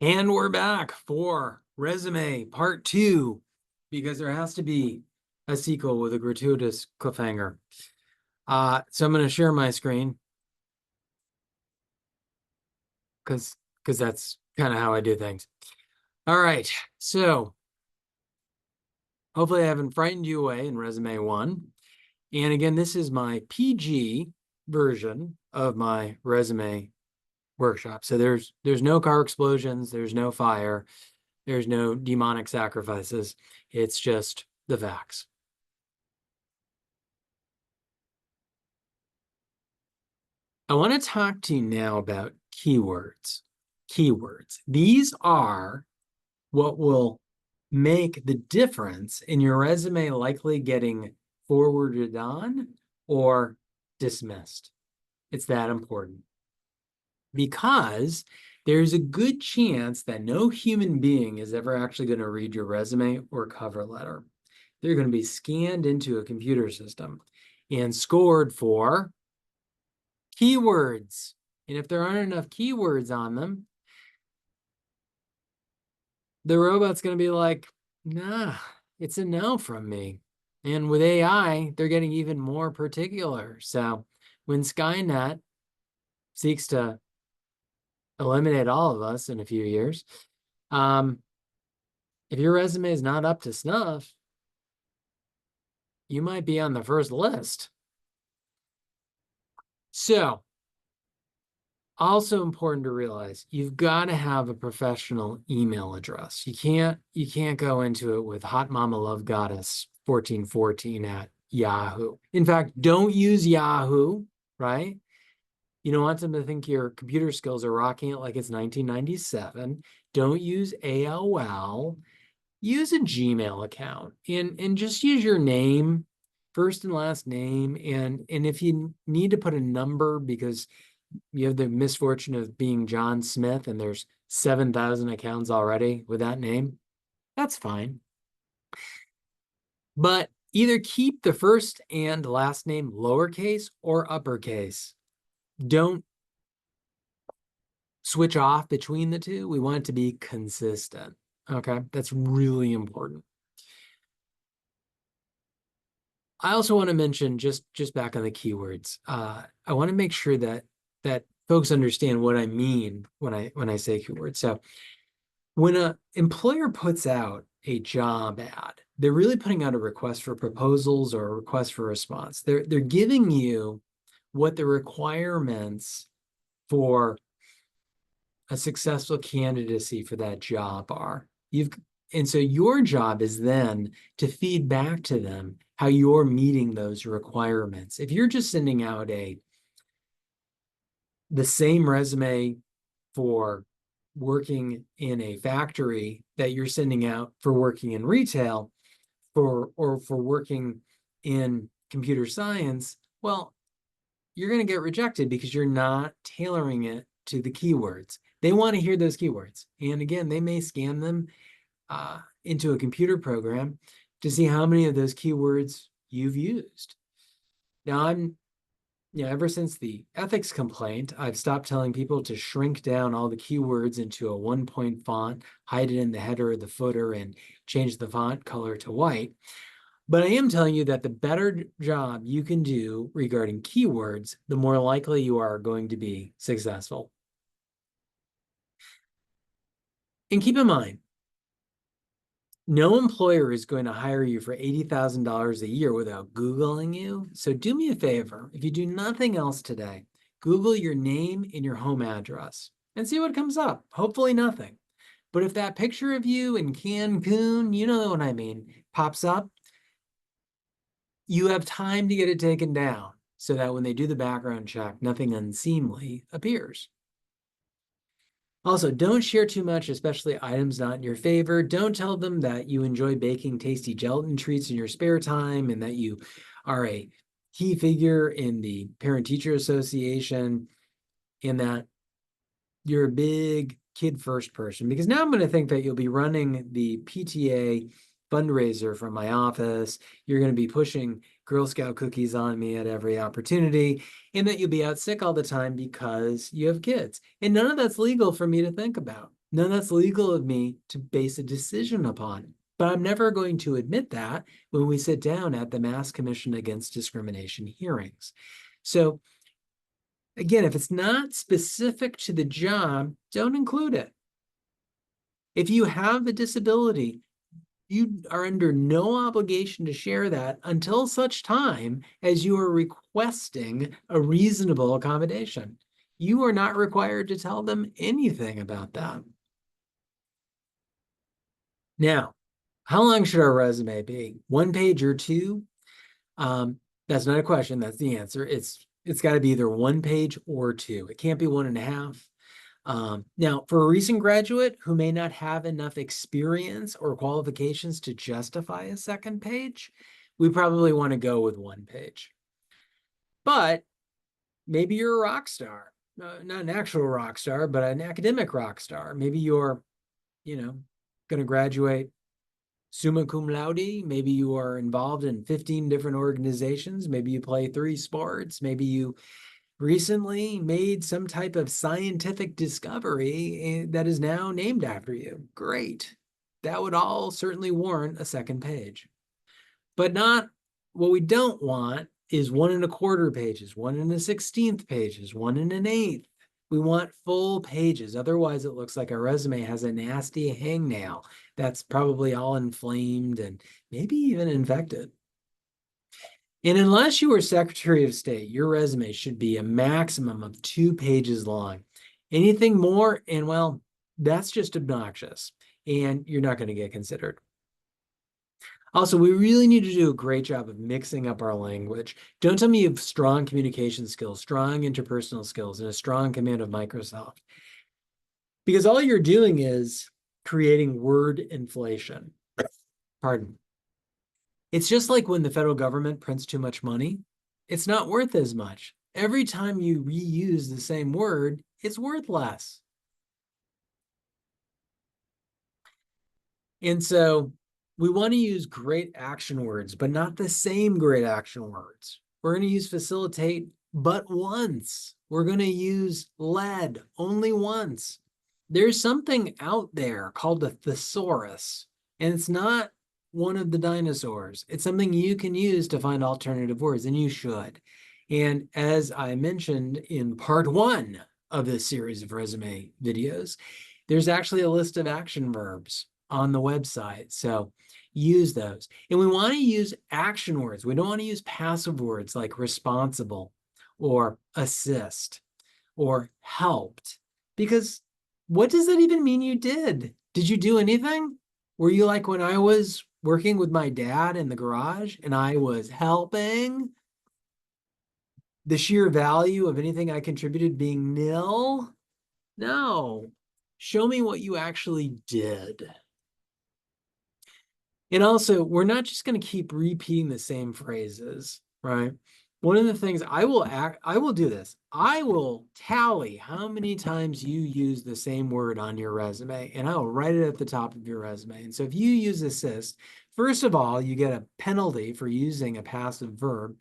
And we're back for resume part 2, because there has to be a sequel with a gratuitous cliffhanger. So I'm going to share my screen because that's kind of how I do things. All right, so hopefully I haven't frightened you away in resume 1. And again, this is my PG version of my resume workshop. So there's no car explosions, there's no fire, there's no demonic sacrifices. It's just the facts. I want to talk to you now about keywords. Keywords. These are what will make the difference in your resume likely getting forwarded on or dismissed. It's that important. Because there's a good chance that no human being is ever actually going to read your resume or cover letter. They're going to be scanned into a computer system and scored for keywords. And if there aren't enough keywords on them, the robot's going to be like, nah, it's a no from me. And with AI, they're getting even more particular. So when Skynet seeks to eliminate all of us in a few years, if your resume is not up to snuff, you might be on the first list. So, also important to realize, you've got to have a professional email address. You can't go into it with Hot Mama Love Goddess 1414 at Yahoo. In fact, don't use Yahoo, right? You don't want them to think your computer skills are rocking it like it's 1997. Don't use AOL. Use a Gmail account and just use your name, first and last name. And if you need to put a number because you have the misfortune of being John Smith and there's 7,000 accounts already with that name, that's fine. But either keep the first and last name lowercase or uppercase. Don't switch off between the two. We want it to be consistent. Okay, that's really important. I also want to mention just back on the keywords. I want to make sure that folks understand what I mean when I say keywords. So when an employer puts out a job ad, they're really putting out a request for proposals or a request for response. They're giving you what the requirements for a successful candidacy for that job are. And so your job is then to feed back to them how you're meeting those requirements. If you're just sending out the same resume for working in a factory that you're sending out for working in retail or for working in computer science, well, you're going to get rejected because you're not tailoring it to the keywords. They want to hear those keywords. And again, they may scan them into a computer program to see how many of those keywords you've used. Now, ever since the ethics complaint, I've stopped telling people to shrink down all the keywords into a 1-point font, hide it in the header or the footer, and change the font color to white. But I am telling you that the better job you can do regarding keywords, the more likely you are going to be successful. And keep in mind, no employer is going to hire you for $80,000 a year without Googling you. So do me a favor. If you do nothing else today, Google your name and your home address and see what comes up. Hopefully nothing. But if that picture of you in Cancun, you know what I mean, pops up, you have time to get it taken down so that when they do the background check, nothing unseemly appears. Also, don't share too much, especially items not in your favor. Don't tell them that you enjoy baking tasty gelatin treats in your spare time and that you are a key figure in the Parent-Teacher Association and that you're a big kid first person. Because now I'm going to think that you'll be running the PTA fundraiser from my office. You're going to be pushing Girl Scout cookies on me at every opportunity, and that you'll be out sick all the time because you have kids. And none of that's legal for me to think about. None that's legal of me to base a decision upon. But I'm never going to admit that when we sit down at the Mass Commission Against Discrimination hearings. So again, if it's not specific to the job, don't include it. If you have a disability, you are under no obligation to share that until such time as you are requesting a reasonable accommodation. You are not required to tell them anything about that. Now, how long should our resume be? 1 page or 2? That's not a question, that's the answer. It's got to be either 1 page or 2. It can't be 1.5. Now, for a recent graduate who may not have enough experience or qualifications to justify a 2nd page, we probably want to go with 1 page. But maybe you're a rock star, not an actual rock star, but an academic rock star. Maybe you're, going to graduate summa cum laude. Maybe you are involved in 15 different organizations. Maybe you play 3 sports. Maybe you recently made some type of scientific discovery that is now named after you. Great. That would all certainly warrant a 2nd page. But not what we don't want is 1.25 pages, 1.16 pages, 1.125. We want full pages. Otherwise, it looks like our resume has a nasty hangnail that's probably all inflamed and maybe even infected. And unless you are Secretary of State, your resume should be a maximum of 2 pages long. Anything more, and well, that's just obnoxious, and you're not going to get considered. Also, we really need to do a great job of mixing up our language. Don't tell me you have strong communication skills, strong interpersonal skills, and a strong command of Microsoft. Because all you're doing is creating word inflation. Pardon. It's just like when the federal government prints too much money, it's not worth as much. Every time you reuse the same word, it's worth less. And so we want to use great action words, but not the same great action words. We're going to use facilitate, but once. We're going to use led only once. There's something out there called a thesaurus, and it's not one of the dinosaurs. It's something you can use to find alternative words, and you should. And as I mentioned in part 1 of this series of resume videos, there's actually a list of action verbs on the website. So use those. And we want to use action words. We don't want to use passive words like responsible or assist or helped, because what does that even mean you did? Did you do anything? Were you like when I was working with my dad in the garage and I was helping? The sheer value of anything I contributed being nil? No. Show me what you actually did. And also, we're not just going to keep repeating the same phrases, right? One of the things I will do this. I will tally how many times you use the same word on your resume, and I will write it at the top of your resume. And so if you use assist, first of all, you get a penalty for using a passive verb.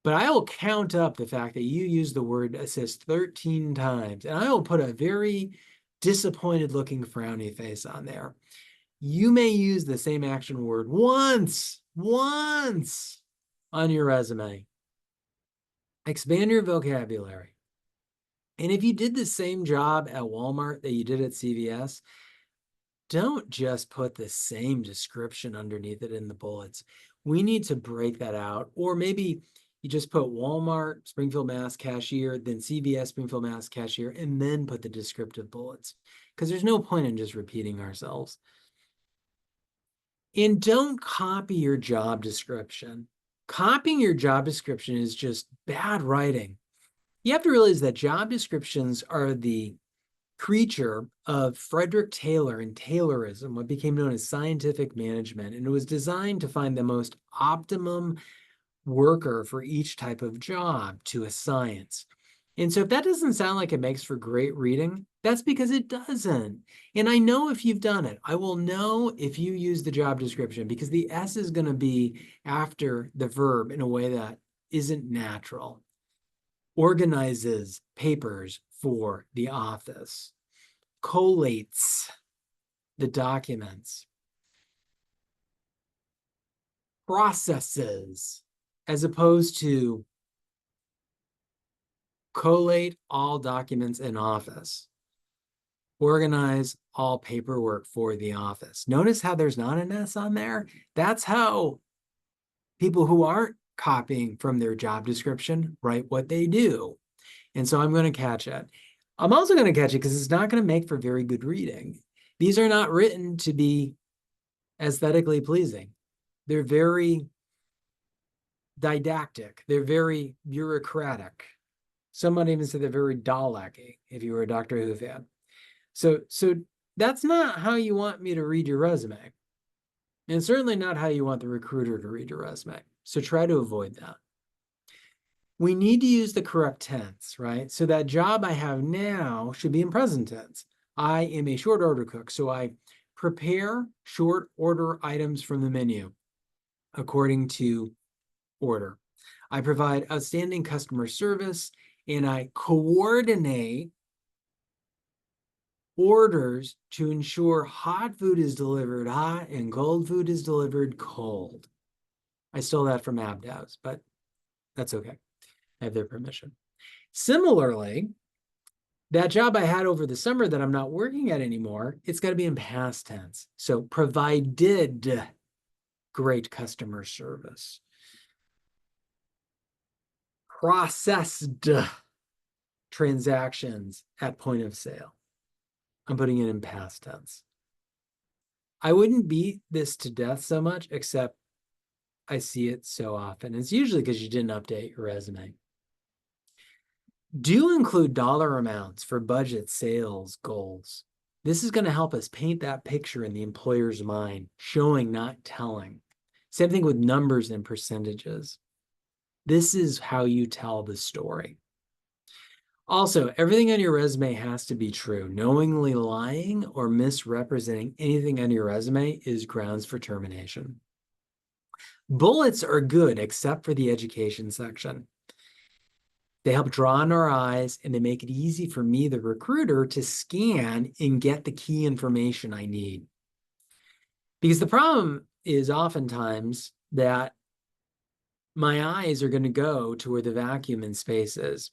But I will count up the fact that you use the word assist 13 times, and I will put a very disappointed looking frowny face on there. You may use the same action word once on your resume. Expand your vocabulary. And if you did the same job at Walmart that you did at CVS, don't just put the same description underneath it in the bullets. We need to break that out. Or maybe you just put Walmart, Springfield, Mass. Cashier, then CVS, Springfield, Mass. Cashier, and then put the descriptive bullets. Because there's no point in just repeating ourselves. And don't copy your job description. Copying your job description is just bad writing. You have to realize that job descriptions are the creature of Frederick Taylor and Taylorism, what became known as scientific management. And it was designed to find the most optimum worker for each type of job to a science. And so if that doesn't sound like it makes for great reading, that's because it doesn't. And I know if you've done it. I will know if you use the job description, because the S is going to be after the verb in a way that isn't natural. Organizes papers for the office. collates the documents, processes, as opposed to collate all documents in Office, organize all paperwork for the office. Notice how there's not an S on there? That's how people who aren't copying from their job description write what they do. And so I'm going to catch it. I'm also going to catch it because it's not going to make for very good reading. These are not written to be aesthetically pleasing. They're very didactic. They're very bureaucratic. Some might even say they're very Dalek-y if you were a Doctor Who fan. So that's not how you want me to read your resume. And certainly not how you want the recruiter to read your resume. So try to avoid that. We need to use the correct tense, right? So that job I have now should be in present tense. I am a short order cook, so I prepare short order items from the menu according to order. I provide outstanding customer service, and I coordinate orders to ensure hot food is delivered hot and cold food is delivered cold. I stole that from Abdavs, but that's okay. I have their permission. Similarly, that job I had over the summer that I'm not working at anymore, it's got to be in past tense. So provided great customer service. Processed transactions at point of sale. I'm putting it in past tense. I wouldn't beat this to death so much, except I see it so often. It's usually because you didn't update your resume. Do include dollar amounts for budget sales goals. This is going to help us paint that picture in the employer's mind, showing, not telling. Same thing with numbers and percentages. This is how you tell the story. Also, everything on your resume has to be true. Knowingly lying or misrepresenting anything on your resume is grounds for termination. Bullets are good, except for the education section. They help draw in our eyes, and they make it easy for me, the recruiter, to scan and get the key information I need. Because the problem is oftentimes that my eyes are going to go to where the vacuum in space is.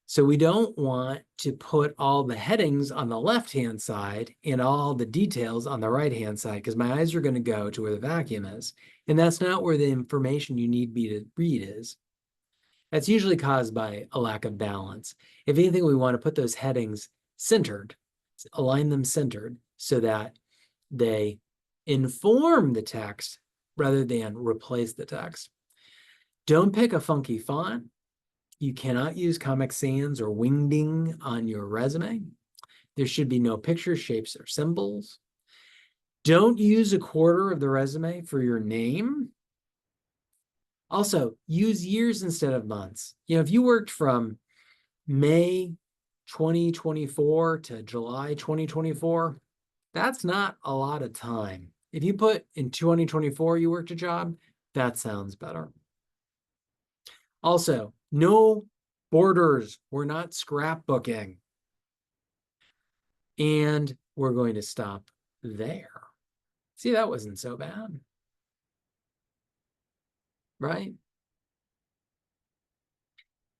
So we don't want to put all the headings on the left-hand side and all the details on the right-hand side, because my eyes are going to go to where the vacuum is. And that's not where the information you need me to read is. That's usually caused by a lack of balance. If anything, we want to put those headings centered, align them centered so that they inform the text rather than replace the text. Don't pick a funky font. You cannot use Comic Sans or Wingding on your resume. There should be no pictures, shapes, or symbols. Don't use a quarter of the resume for your name. Also, use years instead of months. You know, if you worked from May 2024 to July 2024, that's not a lot of time. If you put in 2024 you worked a job, that sounds better. Also, no borders. We're not scrapbooking. And we're going to stop there. See, that wasn't so bad. Right?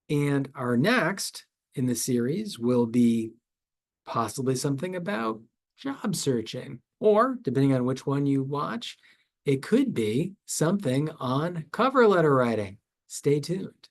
And our next in the series will be possibly something about job searching, or depending on which one you watch, it could be something on cover letter writing. Stay tuned.